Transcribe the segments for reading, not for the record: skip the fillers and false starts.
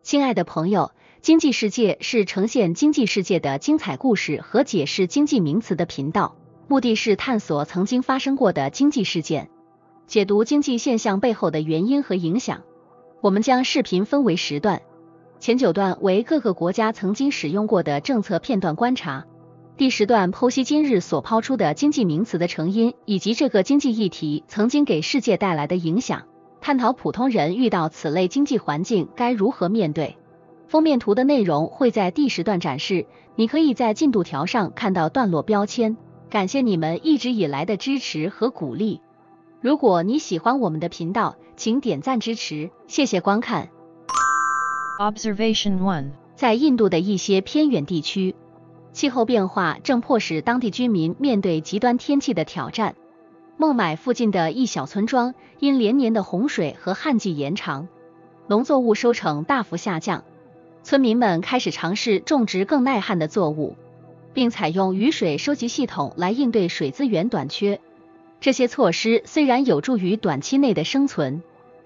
亲爱的朋友，经济世界是呈现经济世界的精彩故事和解释经济名词的频道，目的是探索曾经发生过的经济事件，解读经济现象背后的原因和影响。我们将视频分为10段，前9段为各个国家曾经使用过的政策片段观察，第10段剖析今日所抛出的经济名词的成因，以及这个经济议题曾经给世界带来的影响，探讨普通人遇到此类经济环境该如何面对。封面图的内容会在第10段展示，你可以在进度条上看到段落标签。感谢你们一直以来的支持和鼓励。如果你喜欢我们的频道，请点赞支持，谢谢观看。Observation 1. 在印度的一些偏远地区，气候变化正迫使当地居民面对极端天气的挑战。孟买附近的一小村庄因连年的洪水和旱季延长，农作物收成大幅下降。村民们开始尝试种植更耐旱的作物，并采用雨水收集系统来应对水资源短缺。这些措施虽然有助于短期内的生存，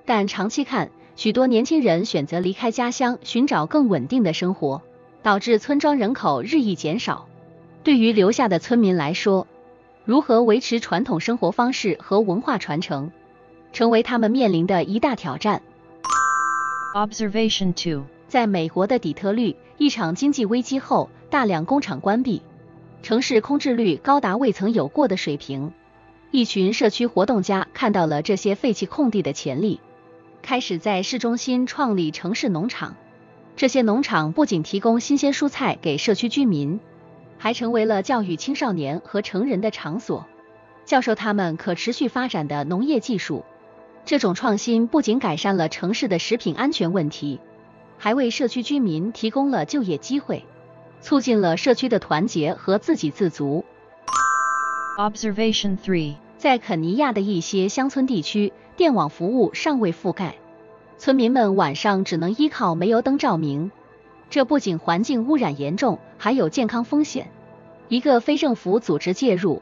但长期看，许多年轻人选择离开家乡，寻找更稳定的生活，导致村庄人口日益减少。对于留下的村民来说，如何维持传统生活方式和文化传承，成为他们面临的一大挑战。Observation 2. 在美国的底特律，一场经济危机后，大量工厂关闭，城市空置率高达未曾有过的水平。一群社区活动家看到了这些废弃空地的潜力，开始在市中心创立城市农场。这些农场不仅提供新鲜蔬菜给社区居民，还成为了教育青少年和成人的场所，教授他们可持续发展的农业技术。这种创新不仅改善了城市的食品安全问题，还为社区居民提供了就业机会，促进了社区的团结和自给自足。Observation 3. 在肯尼亚的一些乡村地区，电网服务尚未覆盖，村民们晚上只能依靠煤油灯照明，这不仅环境污染严重，还有健康风险。一个非政府组织介入，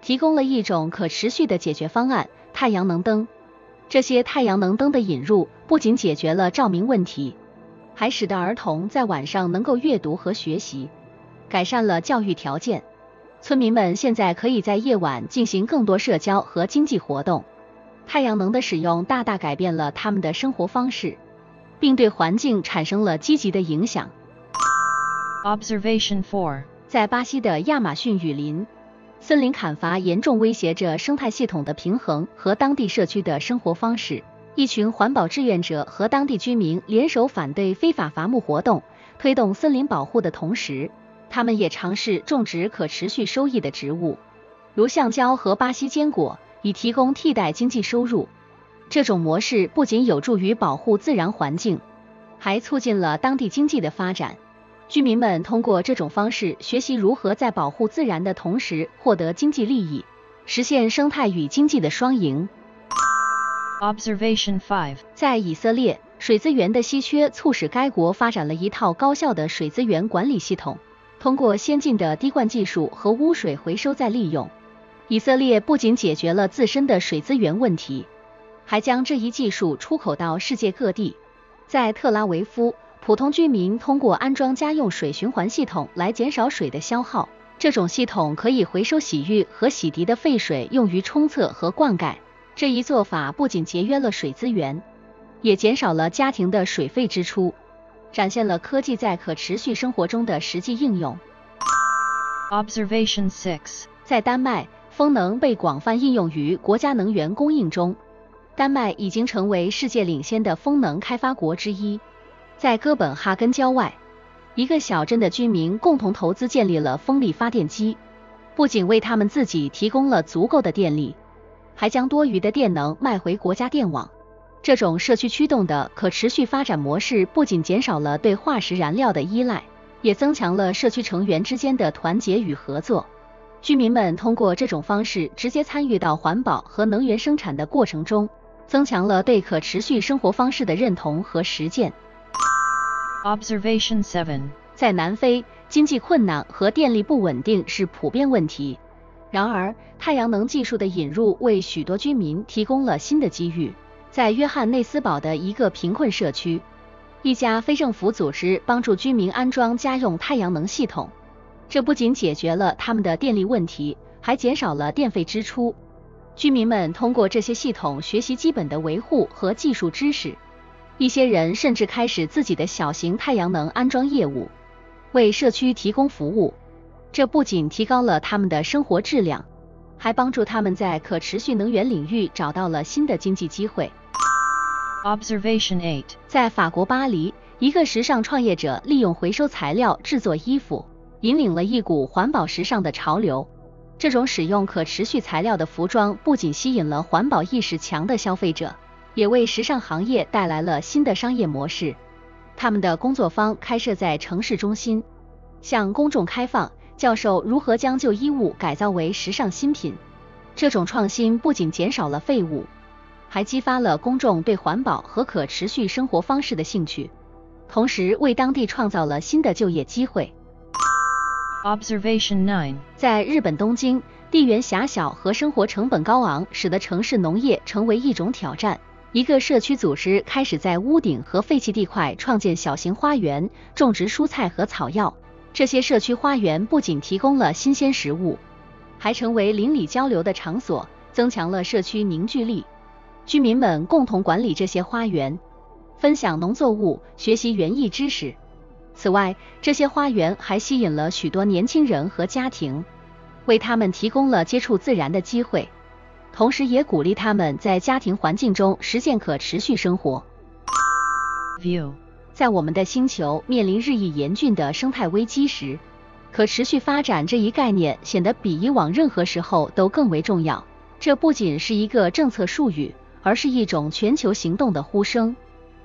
提供了一种可持续的解决方案——太阳能灯。这些太阳能灯的引入不仅解决了照明问题，还使得儿童在晚上能够阅读和学习，改善了教育条件。村民们现在可以在夜晚进行更多社交和经济活动。太阳能的使用大大改变了他们的生活方式，并对环境产生了积极的影响。Observation 4. 在巴西的亚马逊雨林，森林砍伐严重威胁着生态系统的平衡和当地社区的生活方式。一群环保志愿者和当地居民联手反对非法伐木活动，推动森林保护的同时，他们也尝试种植可持续收益的植物，如橡胶和巴西坚果，以提供替代经济收入。这种模式不仅有助于保护自然环境，还促进了当地经济的发展。居民们通过这种方式学习如何在保护自然的同时获得经济利益，实现生态与经济的双赢。Observation 5. 在以色列，水资源的稀缺促使该国发展了一套高效的水资源管理系统，通过先进的滴灌技术和污水回收再利用，以色列不仅解决了自身的水资源问题，还将这一技术出口到世界各地。在特拉维夫，普通居民通过安装家用水循环系统来减少水的消耗。这种系统可以回收洗浴和洗涤的废水，用于冲厕和灌溉。这一做法不仅节约了水资源，也减少了家庭的水费支出，展现了科技在可持续生活中的实际应用。Observation 6. 在丹麦，风能被广泛应用于国家能源供应中。丹麦已经成为世界领先的风能开发国之一。在哥本哈根郊外，一个小镇的居民共同投资建立了风力发电机，不仅为他们自己提供了足够的电力，还将多余的电能卖回国家电网。这种社区驱动的可持续发展模式不仅减少了对化石燃料的依赖，也增强了社区成员之间的团结与合作。居民们通过这种方式直接参与到环保和能源生产的过程中，增强了对可持续生活方式的认同和实践。Observation 7. 在南非，经济困难和电力不稳定是普遍问题。然而，太阳能技术的引入为许多居民提供了新的机遇。在约翰内斯堡的一个贫困社区，一家非政府组织帮助居民安装家用太阳能系统，这不仅解决了他们的电力问题，还减少了电费支出。居民们通过这些系统学习基本的维护和技术知识，一些人甚至开始自己的小型太阳能安装业务，为社区提供服务。这不仅提高了他们的生活质量，还帮助他们在可持续能源领域找到了新的经济机会。Observation 8. 在法国巴黎，一个时尚创业者利用回收材料制作衣服，引领了一股环保时尚的潮流。这种使用可持续材料的服装不仅吸引了环保意识强的消费者，也为时尚行业带来了新的商业模式。他们的工作坊开设在城市中心，向公众开放，教授如何将旧衣物改造为时尚新品。这种创新不仅减少了废物，还激发了公众对环保和可持续生活方式的兴趣，同时为当地创造了新的就业机会。Observation 9. 在日本东京，地缘狭小和生活成本高昂使得城市农业成为一种挑战。一个社区组织开始在屋顶和废弃地块创建小型花园，种植蔬菜和草药。这些社区花园不仅提供了新鲜食物，还成为邻里交流的场所，增强了社区凝聚力。居民们共同管理这些花园，分享农作物，学习园艺知识。此外，这些花园还吸引了许多年轻人和家庭，为他们提供了接触自然的机会，同时也鼓励他们在家庭环境中实现可持续生活。View. 在我们的星球面临日益严峻的生态危机时，可持续发展这一概念显得比以往任何时候都更为重要。这不仅是一个政策术语，而是一种全球行动的呼声，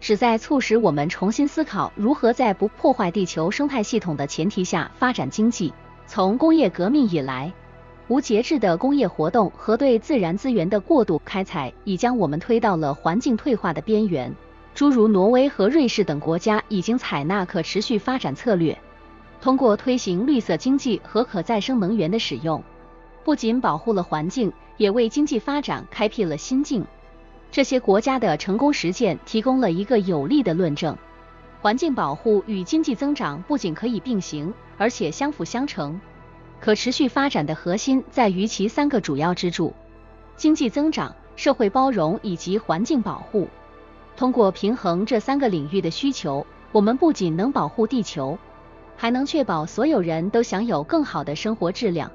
旨在促使我们重新思考如何在不破坏地球生态系统的前提下发展经济。从工业革命以来，无节制的工业活动和对自然资源的过度开采已将我们推到了环境退化的边缘。诸如挪威和瑞士等国家已经采纳可持续发展策略，通过推行绿色经济和可再生能源的使用，不仅保护了环境，也为经济发展开辟了新境。这些国家的成功实践提供了一个有力的论证：环境保护与经济增长不仅可以并行，而且相辅相成。可持续发展的核心在于其三个主要支柱：经济增长、社会包容以及环境保护。通过平衡这三个领域的需求，我们不仅能保护地球，还能确保所有人都享有更好的生活质量。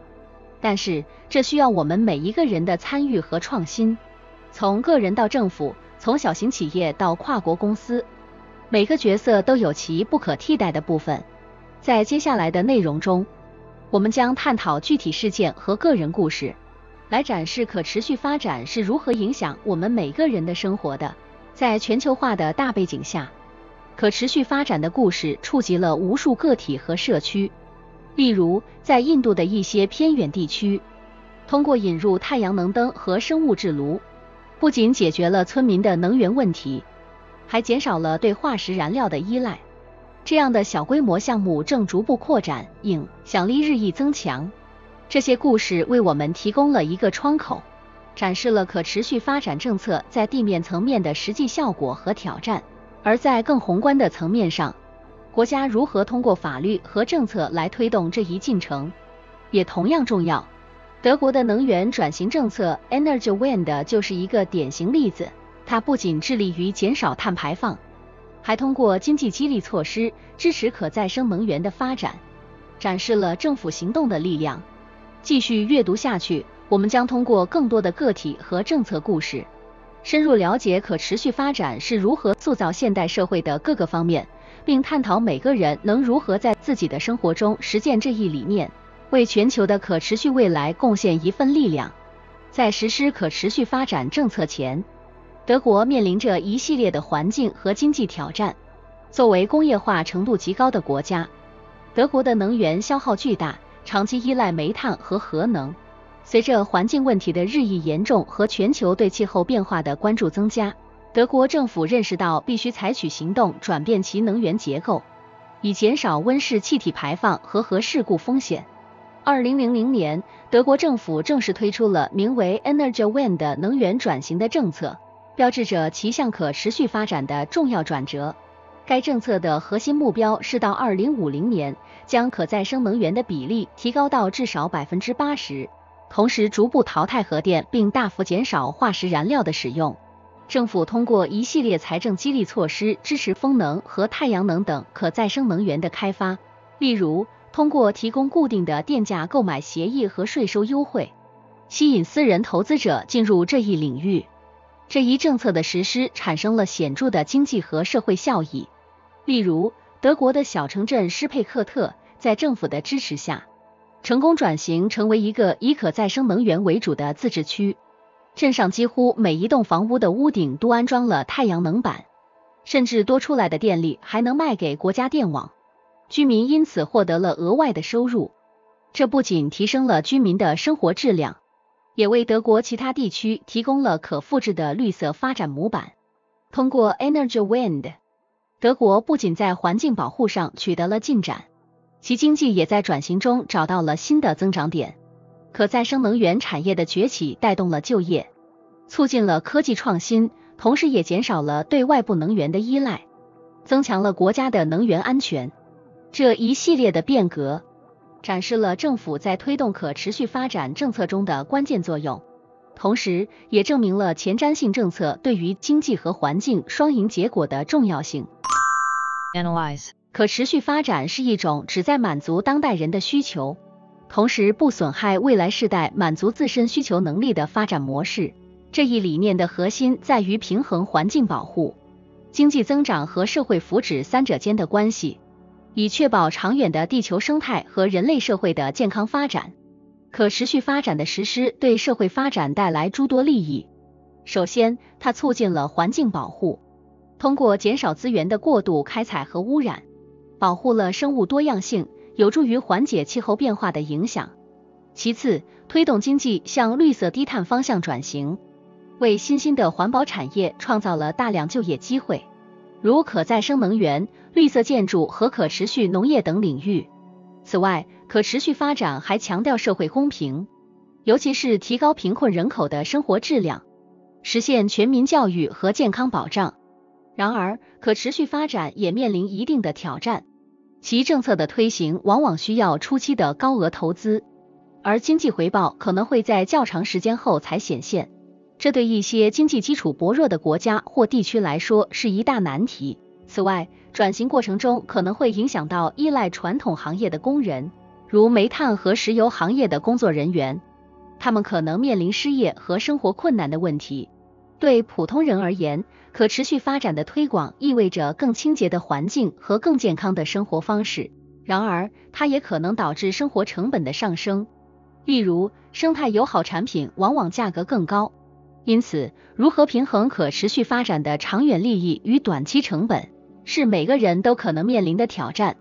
但是，这需要我们每一个人的参与和创新。从个人到政府，从小型企业到跨国公司，每个角色都有其不可替代的部分。在接下来的内容中，我们将探讨具体事件和个人故事，来展示可持续发展是如何影响我们每个人的生活的。在全球化的大背景下，可持续发展的故事触及了无数个体和社区。例如，在印度的一些偏远地区，通过引入太阳能灯和生物质炉，不仅解决了村民的能源问题，还减少了对化石燃料的依赖。这样的小规模项目正逐步扩展，影响力日益增强。这些故事为我们提供了一个窗口，展示了可持续发展政策在地面层面的实际效果和挑战。而在更宏观的层面上，国家如何通过法律和政策来推动这一进程，也同样重要。德国的能源转型政策 Energiewende 就是一个典型例子，它不仅致力于减少碳排放，还通过经济激励措施支持可再生能源的发展，展示了政府行动的力量。继续阅读下去，我们将通过更多的个体和政策故事，深入了解可持续发展是如何塑造现代社会的各个方面，并探讨每个人能如何在自己的生活中实践这一理念，为全球的可持续未来贡献一份力量。在实施可持续发展政策前，德国面临着一系列的环境和经济挑战。作为工业化程度极高的国家，德国的能源消耗巨大，长期依赖煤炭和核能。随着环境问题的日益严重和全球对气候变化的关注增加，德国政府认识到必须采取行动转变其能源结构，以减少温室气体排放和核事故风险。2000年，德国政府正式推出了名为 Energiewende 的能源转型的政策，标志着其向可持续发展的重要转折。该政策的核心目标是到2050年将可再生能源的比例提高到至少 80%， 同时逐步淘汰核电并大幅减少化石燃料的使用。政府通过一系列财政激励措施支持风能和太阳能等可再生能源的开发，例如通过提供固定的电价购买协议和税收优惠，吸引私人投资者进入这一领域。这一政策的实施产生了显著的经济和社会效益。例如，德国的小城镇施佩克特在政府的支持下，成功转型成为一个以可再生能源为主的自治区。镇上几乎每一栋房屋的屋顶都安装了太阳能板，甚至多出来的电力还能卖给国家电网，居民因此获得了额外的收入。这不仅提升了居民的生活质量，也为德国其他地区提供了可复制的绿色发展模板。通过 Energy Wind， 德国不仅在环境保护上取得了进展，其经济也在转型中找到了新的增长点。可再生能源产业的崛起带动了就业，促进了科技创新，同时也减少了对外部能源的依赖，增强了国家的能源安全。这一系列的变革展示了政府在推动可持续发展政策中的关键作用，同时也证明了前瞻性政策对于经济和环境双赢结果的重要性。Analyze. 可持续发展是一种旨在满足当代人的需求，同时不损害未来世代满足自身需求能力的发展模式。这一理念的核心在于平衡环境保护、经济增长和社会福祉三者间的关系，以确保长远的地球生态和人类社会的健康发展。可持续发展的实施对社会发展带来诸多利益。首先，它促进了环境保护，通过减少资源的过度开采和污染，保护了生物多样性，有助于缓解气候变化的影响。其次，推动经济向绿色低碳方向转型，为新兴的环保产业创造了大量就业机会，如可再生能源、绿色建筑和可持续农业等领域。此外，可持续发展还强调社会公平，尤其是提高贫困人口的生活质量，实现全民教育和健康保障。然而，可持续发展也面临一定的挑战，其政策的推行往往需要初期的高额投资，而经济回报可能会在较长时间后才显现。这对一些经济基础薄弱的国家或地区来说是一大难题。此外，转型过程中可能会影响到依赖传统行业的工人，如煤炭和石油行业的工作人员，他们可能面临失业和生活困难的问题。对普通人而言，可持续发展的推广意味着更清洁的环境和更健康的生活方式。然而，它也可能导致生活成本的上升，例如，生态友好产品往往价格更高。因此，如何平衡可持续发展的长远利益与短期成本，是每个人都可能面临的挑战。